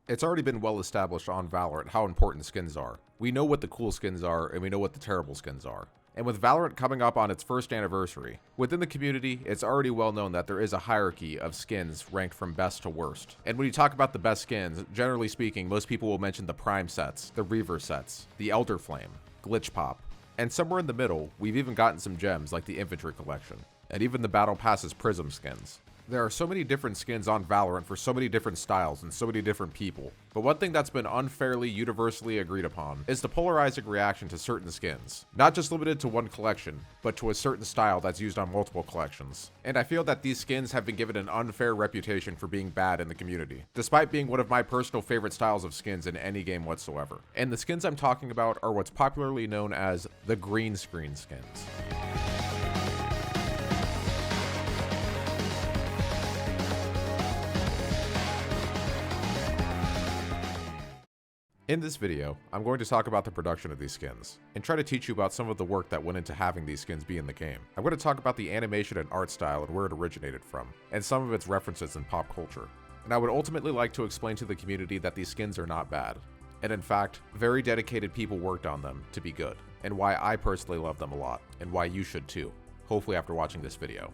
It's already been well established on Valorant how important skins are. We know what the cool skins are, and we know what the terrible skins are. And with Valorant coming up on its first anniversary, within the community, it's already well known that there is a hierarchy of skins ranked from best to worst. And when you talk about the best skins, generally speaking, most people will mention the Prime sets, the Reaver sets, the Elder Flame, Glitch Pop. And somewhere in the middle, we've even gotten some gems like the Infantry Collection, and even the Battle Pass's Prism skins. There are so many different skins on Valorant for so many different styles and so many different people, but one thing that's been unfairly universally agreed upon is the polarizing reaction to certain skins. Not just limited to one collection, but to a certain style that's used on multiple collections. And I feel that these skins have been given an unfair reputation for being bad in the community, despite being one of my personal favorite styles of skins in any game whatsoever. And the skins I'm talking about are what's popularly known as the green screen skins. In this video, I'm going to talk about the production of these skins, and try to teach you about some of the work that went into having these skins be in the game. I'm going to talk about the animation and art style and where it originated from, and some of its references in pop culture. And I would ultimately like to explain to the community that these skins are not bad, and in fact, very dedicated people worked on them to be good, and why I personally love them a lot, and why you should too, hopefully after watching this video.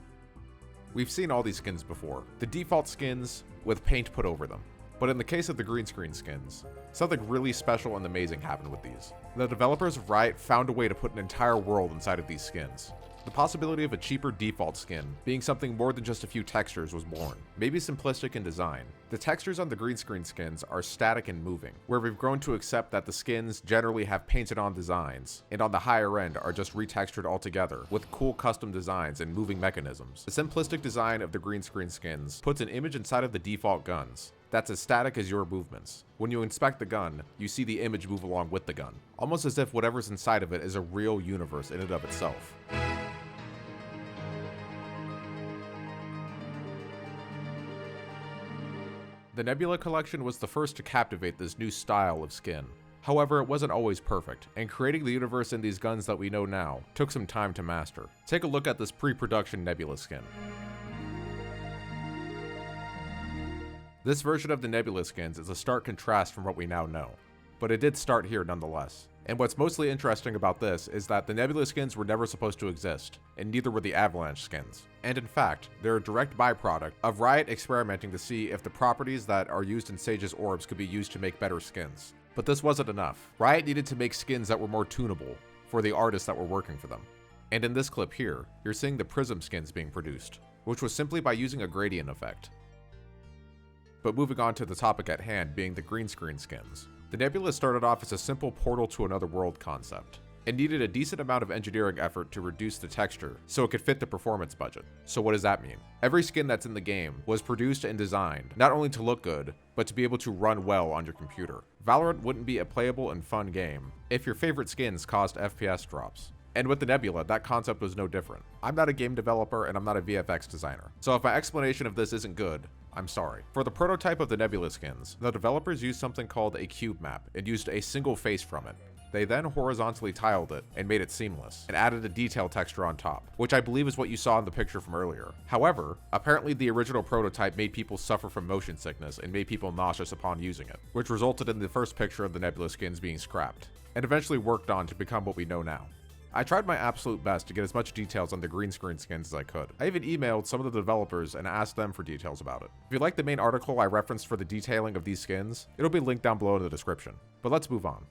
We've seen all these skins before, the default skins with paint put over them. But in the case of the green screen skins, something really special and amazing happened with these. The developers of Riot found a way to put an entire world inside of these skins. The possibility of a cheaper default skin being something more than just a few textures was born, maybe simplistic in design. The textures on the green screen skins are static and moving, where we've grown to accept that the skins generally have painted on designs, and on the higher end are just retextured altogether with cool custom designs and moving mechanisms. The simplistic design of the green screen skins puts an image inside of the default guns that's as static as your movements. When you inspect the gun, you see the image move along with the gun, almost as if whatever's inside of it is a real universe in and of itself. The Nebula collection was the first to captivate this new style of skin. However, it wasn't always perfect, and creating the universe in these guns that we know now took some time to master. Take a look at this pre-production Nebula skin. This version of the Nebula skins is a stark contrast from what we now know, but it did start here nonetheless. And what's mostly interesting about this is that the Nebula skins were never supposed to exist, and neither were the Avalanche skins. And in fact, they're a direct byproduct of Riot experimenting to see if the properties that are used in Sage's orbs could be used to make better skins. But this wasn't enough. Riot needed to make skins that were more tunable for the artists that were working for them. And in this clip here, you're seeing the Prism skins being produced, which was simply by using a gradient effect. But moving on to the topic at hand being the green screen skins. The Nebula started off as a simple portal to another world concept, and needed a decent amount of engineering effort to reduce the texture so it could fit the performance budget. So what does that mean? Every skin that's in the game was produced and designed not only to look good, but to be able to run well on your computer. Valorant wouldn't be a playable and fun game if your favorite skins caused FPS drops. And with the Nebula, that concept was no different. I'm not a game developer and I'm not a VFX designer, so if my explanation of this isn't good, I'm sorry. For the prototype of the Nebula skins, the developers used something called a cube map and used a single face from it. They then horizontally tiled it and made it seamless, and added a detail texture on top, which I believe is what you saw in the picture from earlier. However, apparently the original prototype made people suffer from motion sickness and made people nauseous upon using it, which resulted in the first picture of the Nebula skins being scrapped, and eventually worked on to become what we know now. I tried my absolute best to get as much details on the green screen skins as I could. I even emailed some of the developers and asked them for details about it. If you like the main article I referenced for the detailing of these skins, it'll be linked down below in the description. But let's move on.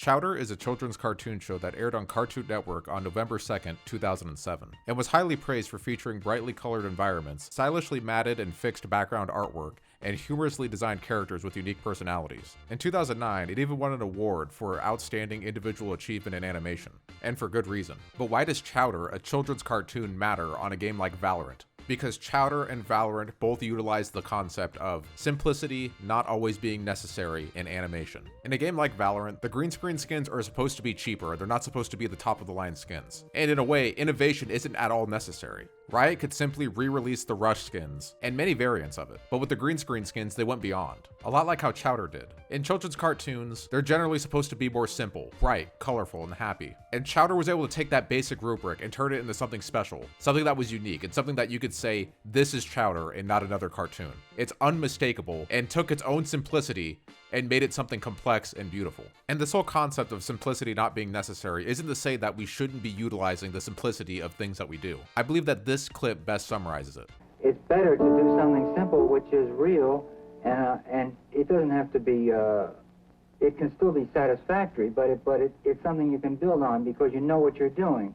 Chowder is a children's cartoon show that aired on Cartoon Network on November 2nd, 2007, and was highly praised for featuring brightly colored environments, stylishly matted and fixed background artwork, and humorously designed characters with unique personalities. In 2009, it even won an award for Outstanding Individual Achievement in Animation, and for good reason. But why does Chowder, a children's cartoon, matter on a game like Valorant? Because Chowder and Valorant both utilize the concept of simplicity not always being necessary in animation. In a game like Valorant, the green screen skins are supposed to be cheaper, they're not supposed to be the top of the line skins. And in a way, innovation isn't at all necessary. Riot could simply re-release the Rush skins, and many variants of it, but with the green screen skins they went beyond, a lot like how Chowder did. In children's cartoons, they're generally supposed to be more simple, bright, colorful, and happy, and Chowder was able to take that basic rubric and turn it into something special, something that was unique, and something that you could say, this is Chowder and not another cartoon. It's unmistakable, and took its own simplicity and made it something complex and beautiful. And this whole concept of simplicity not being necessary isn't to say that we shouldn't be utilizing the simplicity of things that we do. I believe that this clip best summarizes it. It's better to do something simple, which is real, and it doesn't have to be, it can still be satisfactory, but it's something you can build on because you know what you're doing.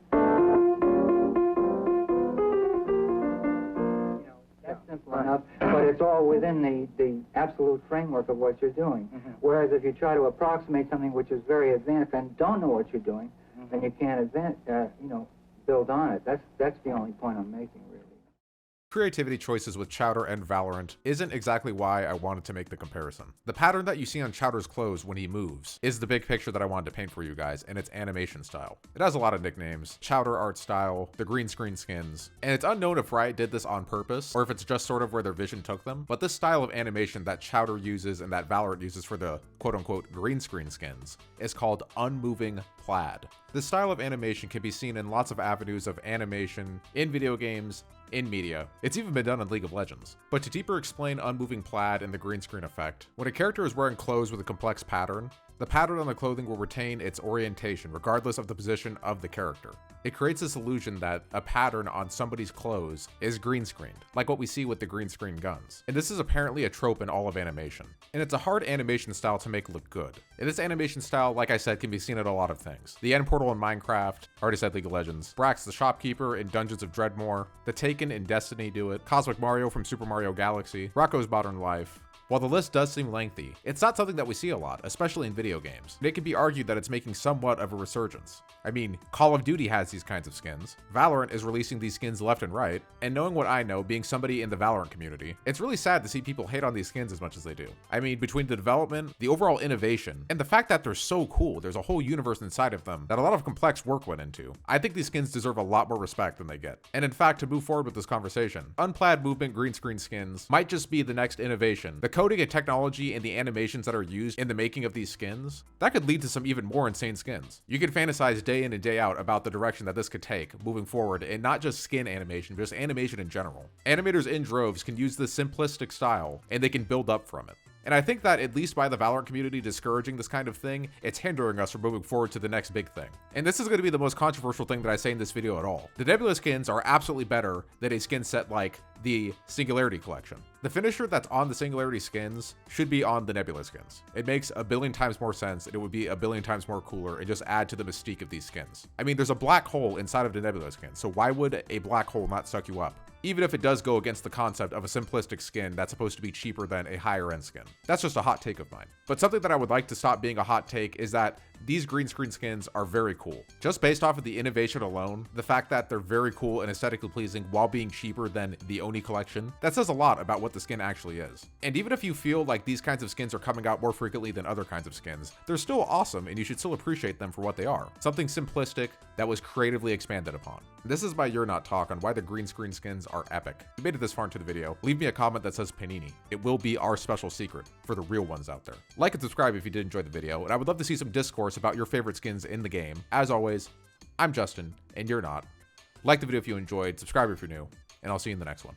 That's simple enough, but it's all within the absolute framework of what you're doing. Whereas if you try to approximate something which is very advanced and don't know what you're doing, then you can't build on it. That's the only point I'm making, really. Creativity choices with Chowder and Valorant isn't exactly why I wanted to make the comparison. The pattern that you see on Chowder's clothes when he moves is the big picture that I wanted to paint for you guys, and its animation style. It has a lot of nicknames: Chowder art style, the green screen skins, and it's unknown if Riot did this on purpose or if it's just sort of where their vision took them, but this style of animation that Chowder uses and that Valorant uses for the quote-unquote green screen skins is called unmoving plaid. This style of animation can be seen in lots of avenues of animation, in video games, in media. It's even been done in League of Legends. But to deeper explain unmoving plaid and the green screen effect, when a character is wearing clothes with a complex pattern, the pattern on the clothing will retain its orientation regardless of the position of the character. It creates this illusion that a pattern on somebody's clothes is green screened, like what we see with the green screen guns. And this is apparently a trope in all of animation. And it's a hard animation style to make look good. And this animation style, like I said, can be seen in a lot of things. The end portal in Minecraft, already said League of Legends, Brax the Shopkeeper in Dungeons of Dreadmore, the Taken in Destiny do it, Cosmic Mario from Super Mario Galaxy, Rocco's Modern Life. While the list does seem lengthy, it's not something that we see a lot, especially in video games. And it can be argued that it's making somewhat of a resurgence. I mean, Call of Duty has these kinds of skins, Valorant is releasing these skins left and right, and knowing what I know, being somebody in the Valorant community, it's really sad to see people hate on these skins as much as they do. I mean, between the development, the overall innovation, and the fact that they're so cool, there's a whole universe inside of them that a lot of complex work went into, I think these skins deserve a lot more respect than they get. And in fact, to move forward with this conversation, unplaid movement green screen skins might just be the next innovation. The coding and technology and the animations that are used in the making of these skins, that could lead to some even more insane skins. You could fantasize day in and day out about the direction that this could take moving forward, and not just skin animation, but just animation in general. Animators in droves can use this simplistic style, and they can build up from it. And I think that, at least by the Valorant community discouraging this kind of thing, it's hindering us from moving forward to the next big thing. And this is going to be the most controversial thing that I say in this video at all. The Nebula skins are absolutely better than a skin set like the Singularity collection. The finisher that's on the Singularity skins should be on the Nebula skins. It makes a billion times more sense, and it would be a billion times more cooler and just add to the mystique of these skins. I mean, there's a black hole inside of the Nebula skin, so why would a black hole not suck you up? Even if it does go against the concept of a simplistic skin that's supposed to be cheaper than a higher end skin. That's just a hot take of mine. But something that I would like to stop being a hot take is that these green screen skins are very cool. Just based off of the innovation alone, the fact that they're very cool and aesthetically pleasing while being cheaper than the Oni collection, that says a lot about what the skin actually is. And even if you feel like these kinds of skins are coming out more frequently than other kinds of skins, they're still awesome and you should still appreciate them for what they are. Something simplistic that was creatively expanded upon. This is my Urnot talk on why the green screen skins are epic. If you made it this far into the video, leave me a comment that says Panini. It will be our special secret for the real ones out there. Like and subscribe if you did enjoy the video, and I would love to see some discourse about your favorite skins in the game. As always, I'm Justin, and you're not. Like the video if you enjoyed, subscribe if you're new, and I'll see you in the next one.